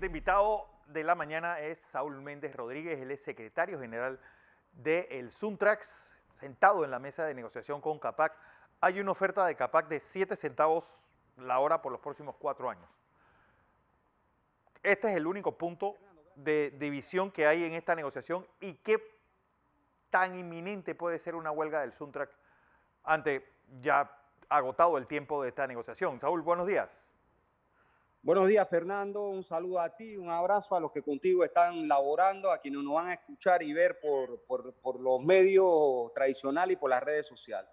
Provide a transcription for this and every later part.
siguiente invitado de la mañana es Saúl Méndez Rodríguez, él es secretario general del Suntrax, sentado en la mesa de negociación con CAPAC. Hay una oferta de CAPAC de 7 centavos la hora por los próximos 4 años. Este es el único punto de división que hay en esta negociación. ¿Y qué tan inminente puede ser una huelga del Suntrax ante ya agotado el tiempo de esta negociación? Saúl, buenos días. Buenos días, Fernando. Un saludo a ti, un abrazo a los que contigo están laborando, a quienes nos van a escuchar y ver por los medios tradicionales y por las redes sociales.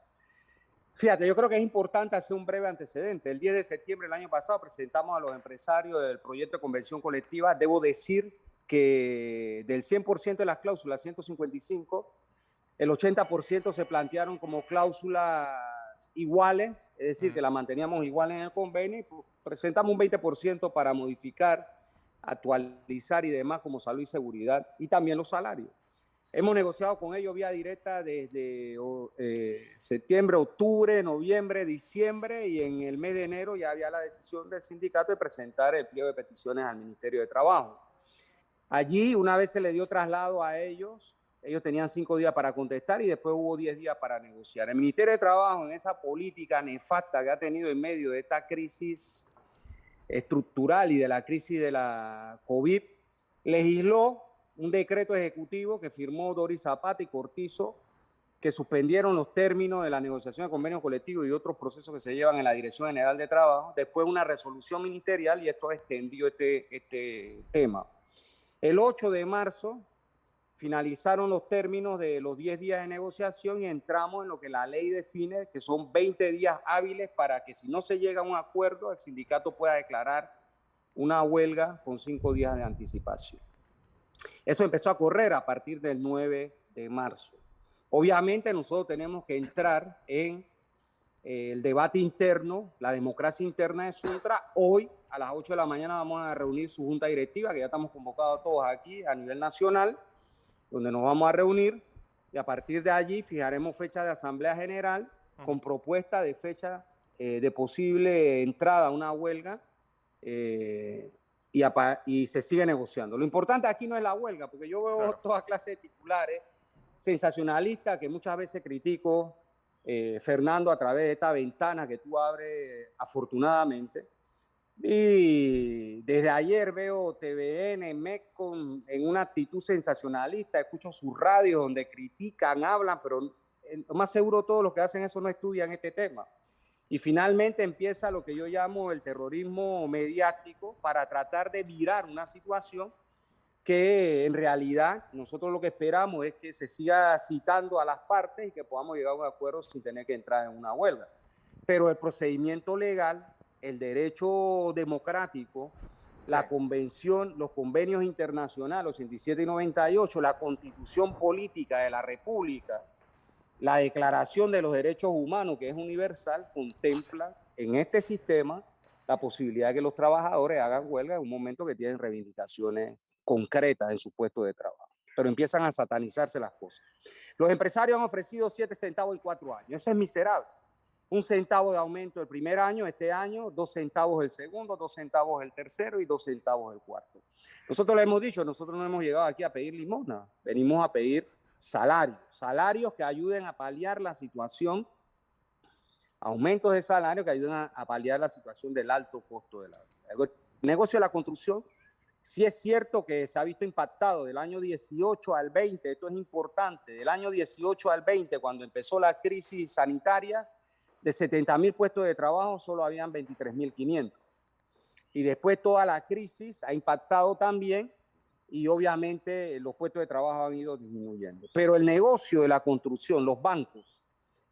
Fíjate, yo creo que es importante hacer un breve antecedente. El 10 de septiembre del año pasado presentamos a los empresarios del proyecto de convención colectiva. Debo decir que del 100% de las cláusulas 155, el 80% se plantearon como cláusulas iguales, es decir, que las manteníamos iguales en el convenio, y presentamos un 20% para modificar, actualizar y demás como salud y seguridad, y también los salarios. Hemos negociado con ellos vía directa desde septiembre, octubre, noviembre, diciembre, y en el mes de enero ya había la decisión del sindicato de presentar el pliego de peticiones al Ministerio de Trabajo. Allí, una vez se le dio traslado a ellos tenían 5 días para contestar y después hubo 10 días para negociar. El Ministerio de Trabajo, en esa política nefasta que ha tenido en medio de esta crisis estructural y de la crisis de la COVID, legisló un decreto ejecutivo que firmó Doris Zapata y Cortizo, que suspendieron los términos de la negociación de convenios colectivos y otros procesos que se llevan en la Dirección General de Trabajo, después una resolución ministerial, y esto extendió este tema. El 8 de marzo finalizaron los términos de los 10 días de negociación y entramos en lo que la ley define, que son 20 días hábiles para que, si no se llega a un acuerdo, el sindicato pueda declarar una huelga con 5 días de anticipación. Eso empezó a correr a partir del 9 de marzo. Obviamente nosotros tenemos que entrar en el debate interno, la democracia interna de Suntra. Hoy a las 8 de la mañana vamos a reunir su junta directiva, que ya estamos convocados todos aquí a nivel nacional, donde nos vamos a reunir, y a partir de allí fijaremos fecha de asamblea general con propuesta de fecha de posible entrada a una huelga, y se sigue negociando. Lo importante aquí no es la huelga, porque yo veo toda clase de titulares sensacionalistas que muchas veces critico, Fernando, a través de esta ventana que tú abres afortunadamente. Y desde ayer veo TVN, MECON en una actitud sensacionalista, escucho sus radios donde critican, hablan, pero lo más seguro todos los que hacen eso no estudian este tema. Y finalmente empieza lo que yo llamo el terrorismo mediático para tratar de virar una situación que en realidad nosotros lo que esperamos es que se siga citando a las partes y que podamos llegar a un acuerdo sin tener que entrar en una huelga. Pero el procedimiento legal, el derecho democrático, la convención, los convenios internacionales 87 y 98, la constitución política de la República, la declaración de los derechos humanos, que es universal, contempla en este sistema la posibilidad de que los trabajadores hagan huelga en un momento que tienen reivindicaciones concretas en su puesto de trabajo. Pero empiezan a satanizarse las cosas. Los empresarios han ofrecido 7 centavos y 4 años. Eso es miserable. 1 centavo de aumento el primer año, este año, 2 centavos el segundo, 2 centavos el tercero y 2 centavos el cuarto. Nosotros le hemos dicho, nosotros no hemos llegado aquí a pedir limosna, venimos a pedir salarios que ayuden a paliar la situación, aumentos de salario que ayuden a paliar la situación del alto costo de la vida. El negocio de la construcción, sí es cierto que se ha visto impactado del año 18 al 20, esto es importante, del año 18 al 20, cuando empezó la crisis sanitaria, de 70.000 puestos de trabajo solo habían 23.500. Y después toda la crisis ha impactado también y obviamente los puestos de trabajo han ido disminuyendo. Pero el negocio de la construcción, los bancos,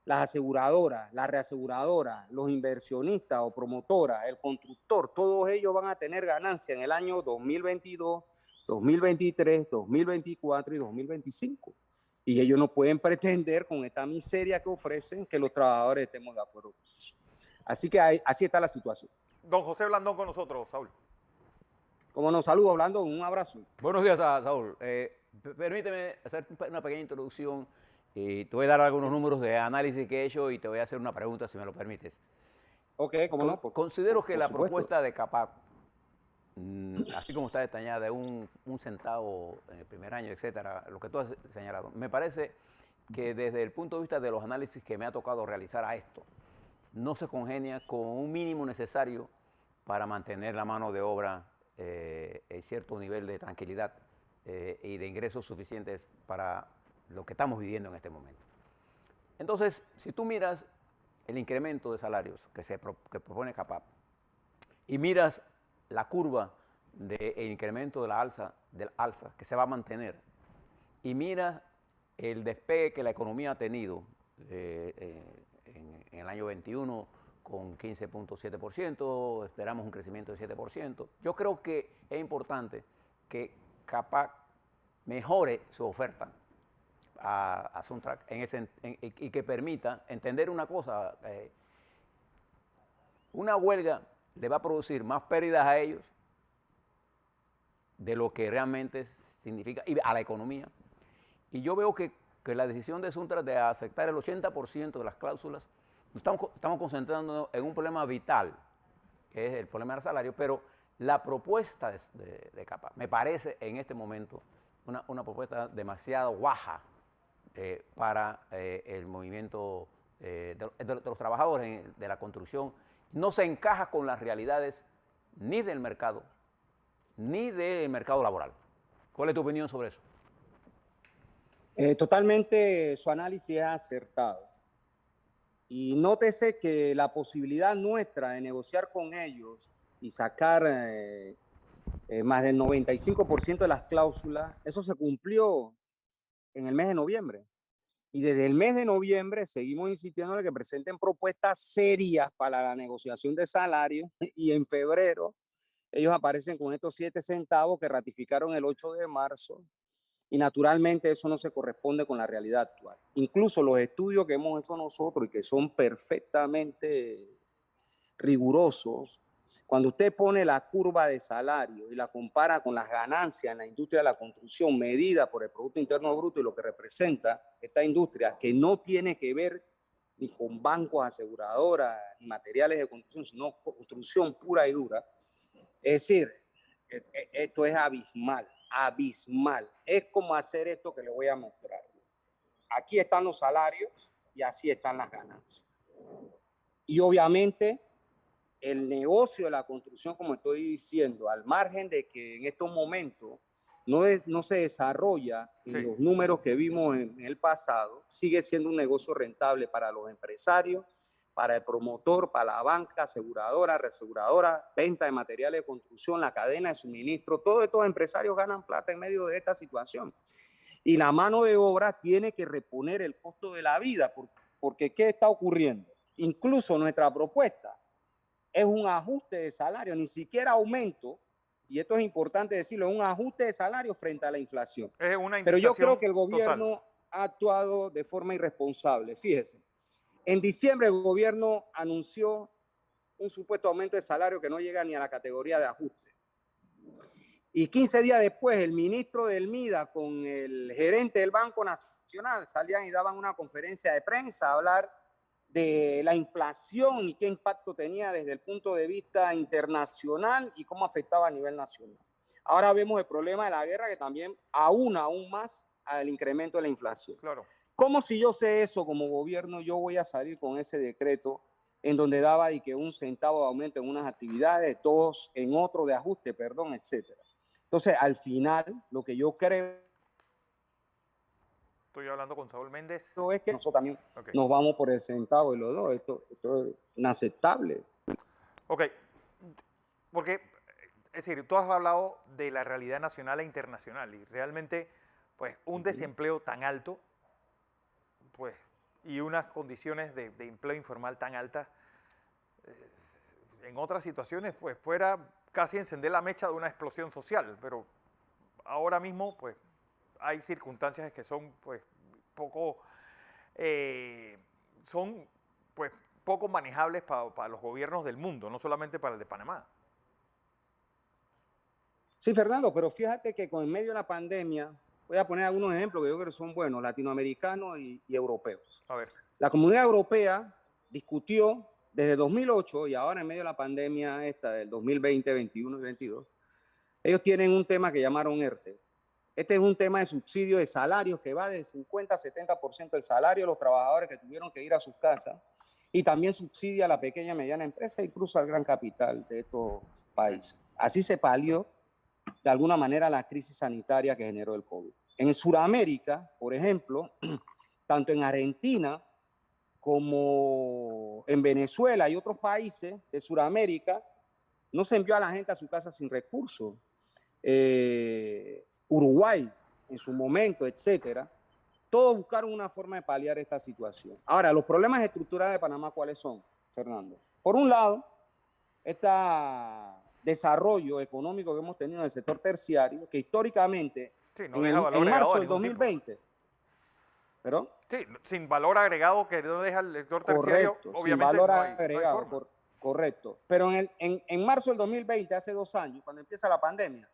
las aseguradoras, las reaseguradoras, los inversionistas o promotoras, el constructor, todos ellos van a tener ganancia en el año 2022, 2023, 2024 y 2025. Y ellos no pueden pretender con esta miseria que ofrecen que los trabajadores estemos de acuerdo con eso. Así que así está la situación. Don José Blandón con nosotros, Saúl. Como nos saludo, Blandón, un abrazo. Buenos días, Saúl. Permíteme hacer una pequeña introducción. Te voy a dar algunos números de análisis que he hecho y te voy a hacer una pregunta, si me lo permites. Ok, cómo no. Considero que la propuesta de CAPAC así como está detallada, de un centavo en el primer año, etcétera, lo que tú has señalado, me parece que desde el punto de vista de los análisis que me ha tocado realizar a esto, no se congenia con un mínimo necesario para mantener la mano de obra en cierto nivel de tranquilidad y de ingresos suficientes para lo que estamos viviendo en este momento. Entonces, si tú miras el incremento de salarios que propone CAPAC y miras la curva del incremento de del alza que se va a mantener y miras el despegue que la economía ha tenido en el año 21 con 15.7%, esperamos un crecimiento de 7%. Yo creo que es importante que CAPAC mejore su oferta a Suntrack y que permita entender una cosa. Una huelga le va a producir más pérdidas a ellos de lo que realmente significa y a la economía. Y yo veo que la decisión de Suntrack de aceptar el 80% de las cláusulas, estamos concentrándonos en un problema vital, que es el problema del salario, pero la propuesta de CAPAC me parece en este momento una propuesta demasiado baja para el movimiento de los trabajadores de la construcción. No se encaja con las realidades ni del mercado laboral. ¿Cuál es tu opinión sobre eso? Totalmente su análisis es acertado. Y nótese que la posibilidad nuestra de negociar con ellos y sacar más del 95% de las cláusulas, eso se cumplió en el mes de noviembre. Y desde el mes de noviembre seguimos insistiendo en que presenten propuestas serias para la negociación de salarios y en febrero ellos aparecen con estos 7 centavos que ratificaron el 8 de marzo y naturalmente eso no se corresponde con la realidad actual. Incluso los estudios que hemos hecho nosotros y que son perfectamente rigurosos, cuando usted pone la curva de salario y la compara con las ganancias en la industria de la construcción medida por el Producto Interno Bruto y lo que representa esta industria, que no tiene que ver ni con bancos, aseguradoras, ni materiales de construcción, sino construcción pura y dura, es decir, esto es abismal, abismal. Es como hacer esto que le voy a mostrar. Aquí están los salarios y así están las ganancias. Y obviamente el negocio de la construcción, como estoy diciendo, al margen de que en estos momentos no se desarrolla en los números que vimos en el pasado, sigue siendo un negocio rentable para los empresarios, para el promotor, para la banca, aseguradora, reaseguradora, venta de materiales de construcción, la cadena de suministro. Todos estos empresarios ganan plata en medio de esta situación. Y la mano de obra tiene que reponer el costo de la vida, porque ¿qué está ocurriendo? Incluso nuestra propuesta es un ajuste de salario, ni siquiera aumento, y esto es importante decirlo, es un ajuste de salario frente a la inflación. Es una Pero yo creo que el total. gobierno ha actuado de forma irresponsable. Fíjese, en diciembre el gobierno anunció un supuesto aumento de salario que no llega ni a la categoría de ajuste. Y 15 días después, el ministro del MIDA con el gerente del Banco Nacional salían y daban una conferencia de prensa a hablar de la inflación y qué impacto tenía desde el punto de vista internacional y cómo afectaba a nivel nacional. Ahora vemos el problema de la guerra que también aún más al incremento de la inflación. Claro. ¿Cómo si yo sé eso como gobierno, yo voy a salir con ese decreto en donde daba y que 1 centavo de aumento en unas actividades, 2 en otro de ajuste, perdón, etcétera? Entonces, al final, lo que yo creo Estoy hablando con Saúl Méndez. es que nosotros también nos vamos por el centavo y los dos. Esto es inaceptable. Ok, porque, es decir, tú has hablado de la realidad nacional e internacional y realmente, pues, un desempleo tan alto, pues, y unas condiciones de empleo informal tan altas, en otras situaciones, pues, fuera casi encender la mecha de una explosión social, pero ahora mismo, pues, hay circunstancias que son, pues, poco manejables para los gobiernos del mundo, no solamente para el de Panamá. Sí, Fernando, pero fíjate que con en medio de la pandemia, voy a poner algunos ejemplos que yo creo que son buenos, latinoamericanos y europeos. A ver. La Comunidad Europea discutió desde 2008 y ahora en medio de la pandemia esta del 2020, 21 y 22, ellos tienen un tema que llamaron ERTE. Este es un tema de subsidio de salarios que va de 50 a 70% del salario de los trabajadores que tuvieron que ir a sus casas, y también subsidia a la pequeña y mediana empresa, incluso al gran capital de estos países. Así se palió de alguna manera la crisis sanitaria que generó el COVID. En Sudamérica, por ejemplo, tanto en Argentina como en Venezuela y otros países de Sudamérica, no se envió a la gente a su casa sin recursos. Uruguay, en su momento, etcétera. Todos buscaron una forma de paliar esta situación. Ahora, los problemas estructurales de Panamá, ¿cuáles son, Fernando? Por un lado, este desarrollo económico que hemos tenido en el sector terciario, que históricamente, Sí, no en marzo del 2020, ¿perdón? Sí, sin valor agregado que no deja el sector terciario, Correcto, obviamente sin valor no hay agregado, forma. correcto. Pero en marzo del 2020, hace 2 años, cuando empieza la pandemia,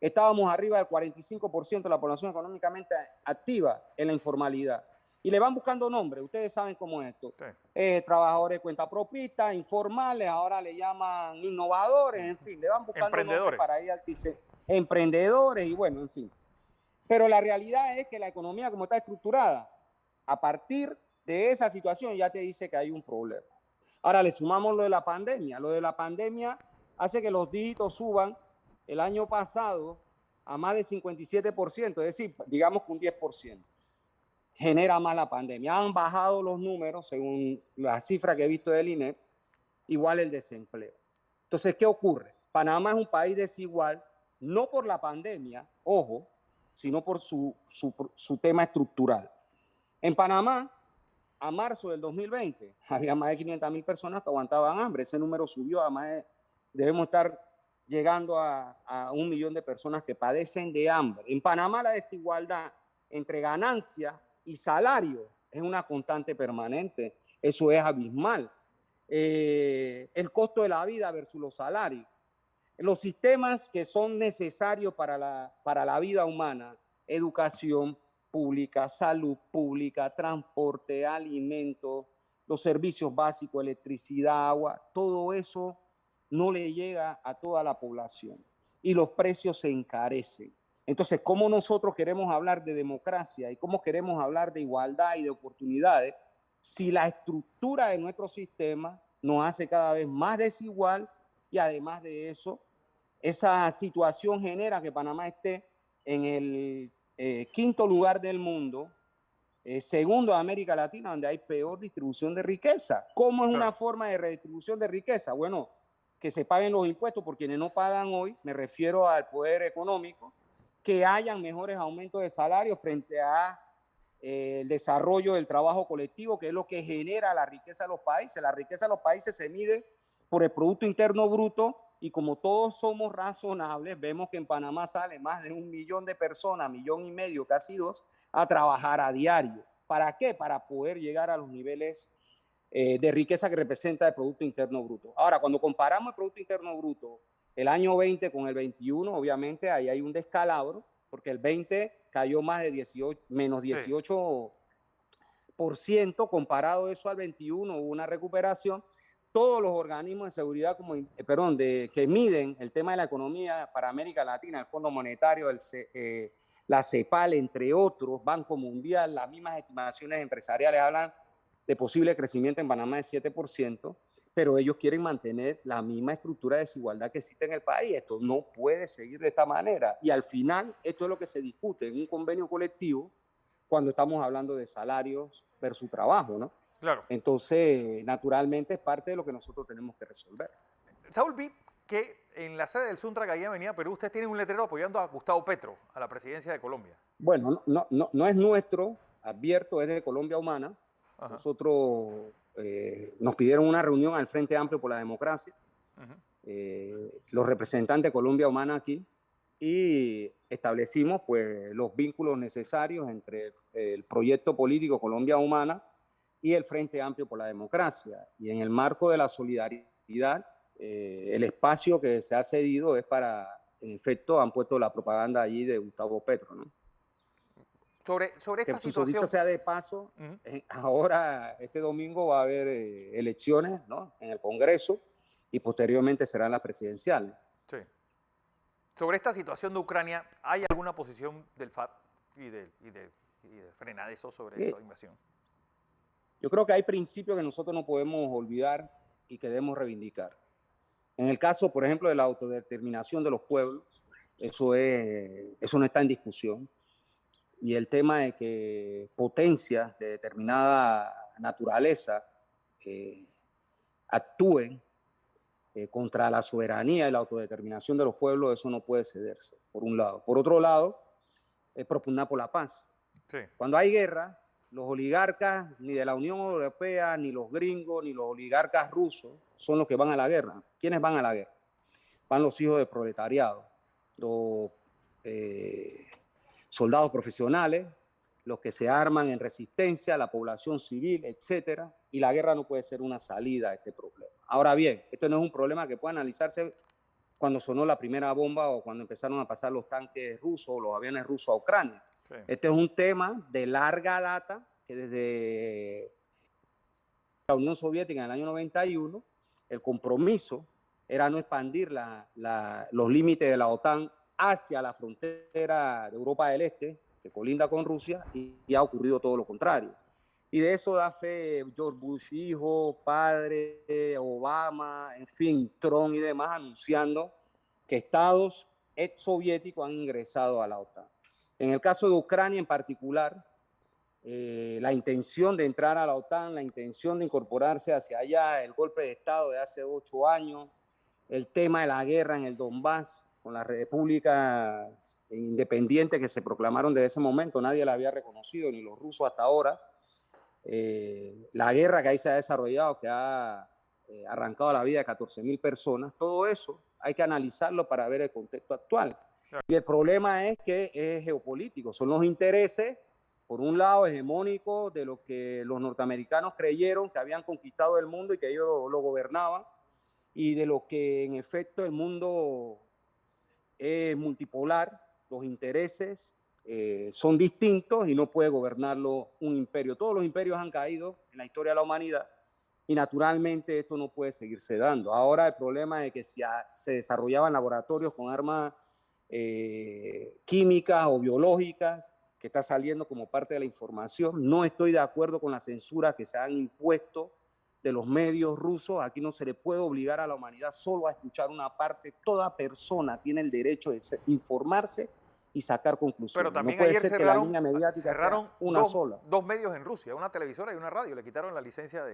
estábamos arriba del 45% de la población económicamente activa en la informalidad. Y le van buscando nombres, ustedes saben cómo es esto. Sí. Trabajadores de cuenta propista, informales, ahora le llaman innovadores, en fin, le van buscando nombres para ir al emprendedores y bueno, en fin. Pero la realidad es que la economía como está estructurada, a partir de esa situación ya te dice que hay un problema. Ahora le sumamos lo de la pandemia. Lo de la pandemia hace que los dígitos suban el año pasado a más de 57%, es decir, digamos que un 10%. Genera más la pandemia. Han bajado los números, según la cifra que he visto del INE, igual el desempleo. Entonces, ¿qué ocurre? Panamá es un país desigual, no por la pandemia, ojo, sino por su tema estructural. En Panamá, a marzo del 2020, había más de 500,000 personas que aguantaban hambre. Ese número subió a más de, debemos estar llegando a 1 millón de personas que padecen de hambre. En Panamá la desigualdad entre ganancia y salario es una constante permanente. Eso es abismal. El costo de la vida versus los salarios. Los sistemas que son necesarios para la vida humana, educación pública, salud pública, transporte, alimentos, los servicios básicos, electricidad, agua, todo eso no le llega a toda la población y los precios se encarecen. Entonces, ¿cómo nosotros queremos hablar de democracia y cómo queremos hablar de igualdad y de oportunidades si la estructura de nuestro sistema nos hace cada vez más desigual y además de eso, esa situación genera que Panamá esté en el 5º lugar del mundo, segundo de América Latina, donde hay peor distribución de riqueza? ¿Cómo es una forma de redistribución de riqueza? Bueno, que se paguen los impuestos por quienes no pagan hoy, me refiero al poder económico, que hayan mejores aumentos de salario frente a el desarrollo del trabajo colectivo, que es lo que genera la riqueza de los países. La riqueza de los países se mide por el Producto Interno Bruto y como todos somos razonables, vemos que en Panamá sale más de 1 millón de personas, 1,5 millones, casi 2, a trabajar a diario. ¿Para qué? Para poder llegar a los niveles de riqueza que representa el Producto Interno Bruto. Ahora, cuando comparamos el Producto Interno Bruto el año 20 con el 21, obviamente ahí hay un descalabro, porque el 20 cayó más de menos 18%, comparado eso al 21, hubo una recuperación. Todos los organismos de seguridad, que miden el tema de la economía para América Latina, el Fondo Monetario, la CEPAL, entre otros, Banco Mundial, las mismas estimaciones empresariales hablan de posible crecimiento en Panamá de 7%, pero ellos quieren mantener la misma estructura de desigualdad que existe en el país. Esto no puede seguir de esta manera. Y al final, esto es lo que se discute en un convenio colectivo cuando estamos hablando de salarios versus trabajo, ¿no? Claro. Entonces, naturalmente, es parte de lo que nosotros tenemos que resolver. Saúl, vi que en la sede del Suntrack allá en Avenida Perú, ustedes tienen un letrero apoyando a Gustavo Petro, a la presidencia de Colombia. Bueno, no es nuestro, advierto, es de Colombia Humana. Ajá. Nosotros nos pidieron una reunión al Frente Amplio por la Democracia, los representantes de Colombia Humana aquí, y establecimos pues, los vínculos necesarios entre el proyecto político Colombia Humana y el Frente Amplio por la Democracia. Y en el marco de la solidaridad, el espacio que se ha cedido es para, en efecto, han puesto la propaganda allí de Gustavo Petro, ¿no? Sobre esta situación. Dicho sea de paso, ahora este domingo va a haber elecciones, ¿no?, en el Congreso y posteriormente serán las presidenciales. Sí. Sobre esta situación de Ucrania, ¿hay alguna posición del FAT y de Frenadeso sobre esta invasión? Yo creo que hay principios que nosotros no podemos olvidar y que debemos reivindicar. En el caso, por ejemplo, de la autodeterminación de los pueblos, eso no está en discusión. Y el tema de que potencias de determinada naturaleza actúen contra la soberanía y la autodeterminación de los pueblos, eso no puede cederse, por un lado. Por otro lado, es propugnar por la paz. Sí. Cuando hay guerra, los oligarcas, ni de la Unión Europea, ni los gringos, ni los oligarcas rusos, son los que van a la guerra. ¿Quiénes van a la guerra? Van los hijos del proletariado, los soldados profesionales, los que se arman en resistencia, la población civil, etcétera, y la guerra no puede ser una salida a este problema. Ahora bien, esto no es un problema que pueda analizarse cuando sonó la primera bomba o cuando empezaron a pasar los tanques rusos o los aviones rusos a Ucrania. Sí. Este es un tema de larga data que desde la Unión Soviética en el año 91, el compromiso era no expandir los límites de la OTAN hacia la frontera de Europa del Este, que colinda con Rusia, y ha ocurrido todo lo contrario. Y de eso da fe George Bush hijo, padre, Obama, en fin, Trump y demás, anunciando que estados exsoviéticos han ingresado a la OTAN. En el caso de Ucrania en particular, la intención de entrar a la OTAN, la intención de incorporarse hacia allá, el golpe de Estado de hace 8 años, el tema de la guerra en el Donbass, con las repúblicas independientes que se proclamaron desde ese momento, nadie la había reconocido, ni los rusos hasta ahora. La guerra que ahí se ha desarrollado, que ha arrancado la vida de 14.000 personas, todo eso hay que analizarlo para ver el contexto actual. Y el problema es que es geopolítico, son los intereses, por un lado, hegemónicos de lo que los norteamericanos creyeron que habían conquistado el mundo y que ellos lo gobernaban, y de lo que en efecto el mundo es multipolar, los intereses son distintos y no puede gobernarlo un imperio. Todos los imperios han caído en la historia de la humanidad y naturalmente esto no puede seguirse dando. Ahora el problema es que si se desarrollaban laboratorios con armas químicas o biológicas, que está saliendo como parte de la información, no estoy de acuerdo con la censura que se han impuesto de los medios rusos. Aquí no se le puede obligar a la humanidad solo a escuchar una parte. Toda persona tiene el derecho de informarse y sacar conclusiones. Pero también no puede ayer ser que la línea mediática cerraron sea una sola. Dos medios en Rusia, una televisora y una radio. Le quitaron la licencia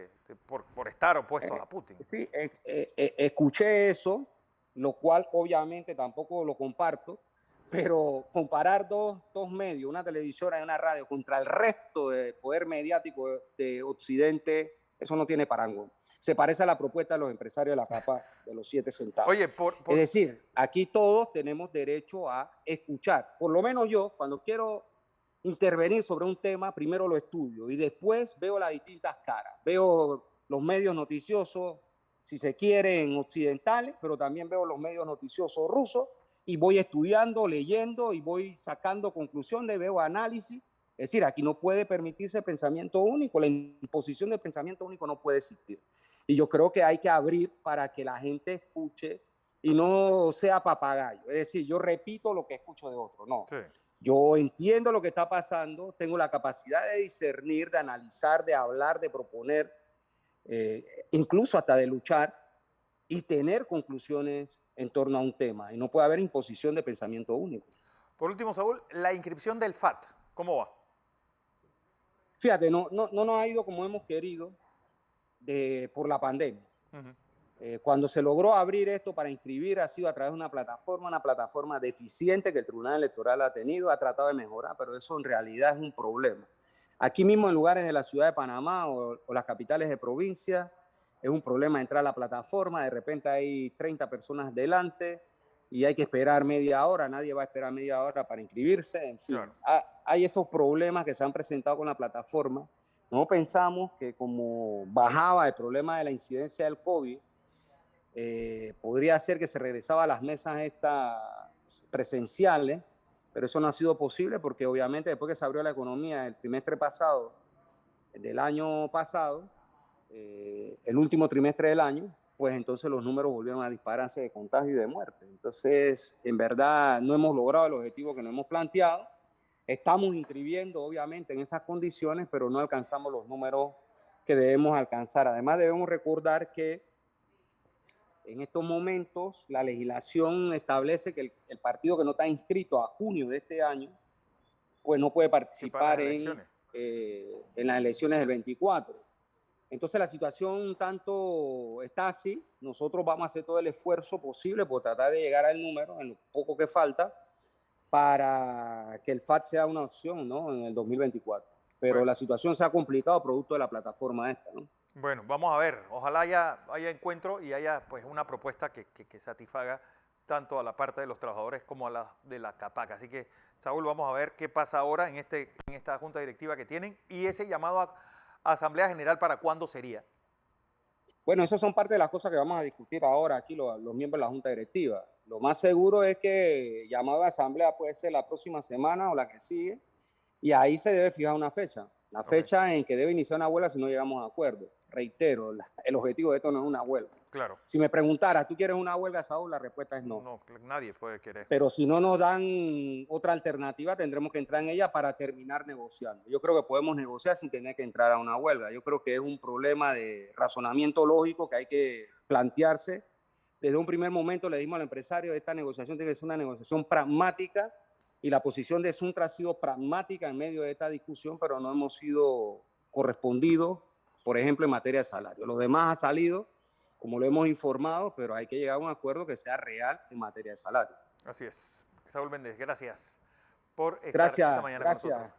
por estar opuestos a Putin. Sí, escuché eso, lo cual obviamente tampoco lo comparto, pero comparar dos medios, una televisora y una radio, contra el resto del poder mediático de Occidente, eso no tiene parangón. Se parece a la propuesta de los empresarios de la capa de los 7 centavos. Oye, es decir, aquí todos tenemos derecho a escuchar. Por lo menos yo, cuando quiero intervenir sobre un tema, primero lo estudio y después veo las distintas caras. Veo los medios noticiosos, si se quieren, occidentales, pero también veo los medios noticiosos rusos y voy estudiando, leyendo y voy sacando conclusiones, veo análisis. Es decir, aquí no puede permitirse pensamiento único, la imposición del pensamiento único no puede existir. Y yo creo que hay que abrir para que la gente escuche y no sea papagayo. Es decir, yo repito lo que escucho de otro, no. Sí. Yo entiendo lo que está pasando, tengo la capacidad de discernir, de analizar, de hablar, de proponer, incluso hasta de luchar y tener conclusiones en torno a un tema. Y no puede haber imposición de pensamiento único. Por último, Saúl, la inscripción del FAT, ¿cómo va? Fíjate, no nos ha ido como hemos querido por la pandemia. Cuando se logró abrir esto para inscribir ha sido a través de una plataforma deficiente que el Tribunal Electoral ha tenido, ha tratado de mejorar, pero eso en realidad es un problema. Aquí mismo en lugares de la ciudad de Panamá o las capitales de provincia es un problema entrar a la plataforma, de repente hay 30 personas delante y hay que esperar media hora, nadie va a esperar media hora para inscribirse, en fin. Claro. Hay esos problemas que se han presentado con la plataforma. No pensamos que como bajaba el problema de la incidencia del COVID, podría ser que se regresaba a las mesas estas presenciales, pero eso no ha sido posible porque obviamente después que se abrió la economía el trimestre pasado, del año pasado, el último trimestre del año, pues entonces los números volvieron a dispararse de contagio y de muerte. Entonces, en verdad, no hemos logrado el objetivo que nos hemos planteado. Estamos inscribiendo, obviamente, en esas condiciones, pero no alcanzamos los números que debemos alcanzar. Además, debemos recordar que en estos momentos la legislación establece que el partido que no está inscrito a junio de este año, pues no puede participar en las elecciones del 24. Entonces la situación un tanto está así. Nosotros vamos a hacer todo el esfuerzo posible por tratar de llegar al número, en lo poco que falta, para que el FAT sea una opción, ¿no?, en el 2024. Pero bueno, la situación se ha complicado producto de la plataforma esta, ¿no? Bueno, vamos a ver. Ojalá haya encuentro y haya pues una propuesta que satisfaga tanto a la parte de los trabajadores como a la de la CAPAC. Así que, Saúl, vamos a ver qué pasa ahora en esta junta directiva que tienen y ese llamado a Asamblea General, ¿para cuándo sería? Bueno, esas son parte de las cosas que vamos a discutir ahora aquí los miembros de la junta directiva. Lo más seguro es que llamado a asamblea puede ser la próxima semana o la que sigue, y ahí se debe fijar una fecha. La fecha en que debe iniciar una huelga si no llegamos a acuerdo. Reitero, el objetivo de esto no es una huelga. Claro. Si me preguntaras, ¿tú quieres una huelga, Saúl? La respuesta es no. No, nadie puede querer. Pero si no nos dan otra alternativa, tendremos que entrar en ella para terminar negociando. Yo creo que podemos negociar sin tener que entrar a una huelga. Yo creo que es un problema de razonamiento lógico que hay que plantearse. Desde un primer momento le dijimos al empresario, esta negociación tiene que ser una negociación pragmática, y la posición de Suntra ha sido pragmática en medio de esta discusión, pero no hemos sido correspondidos, por ejemplo, en materia de salario. Lo demás ha salido, como lo hemos informado, pero hay que llegar a un acuerdo que sea real en materia de salario. Así es. Saúl Méndez, gracias por estar esta mañana con nosotros.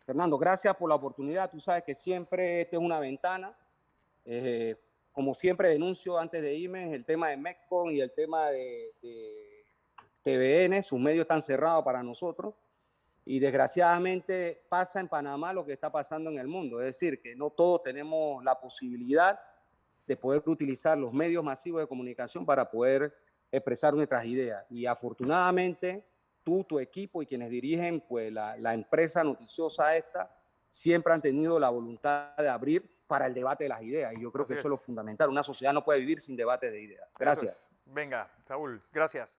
Fernando, gracias por la oportunidad. Tú sabes que siempre esta es una ventana. Como siempre denuncio antes de irme el tema de MECCON y el tema de TVN. Sus medios están cerrados para nosotros. Y desgraciadamente pasa en Panamá lo que está pasando en el mundo. Es decir, que no todos tenemos la posibilidad de poder utilizar los medios masivos de comunicación para poder expresar nuestras ideas. Y afortunadamente, tú, tu equipo y quienes dirigen pues, la empresa noticiosa esta, siempre han tenido la voluntad de abrir para el debate de las ideas. Y yo creo que eso es lo fundamental. Una sociedad no puede vivir sin debate de ideas. Gracias. Venga, Saúl, gracias.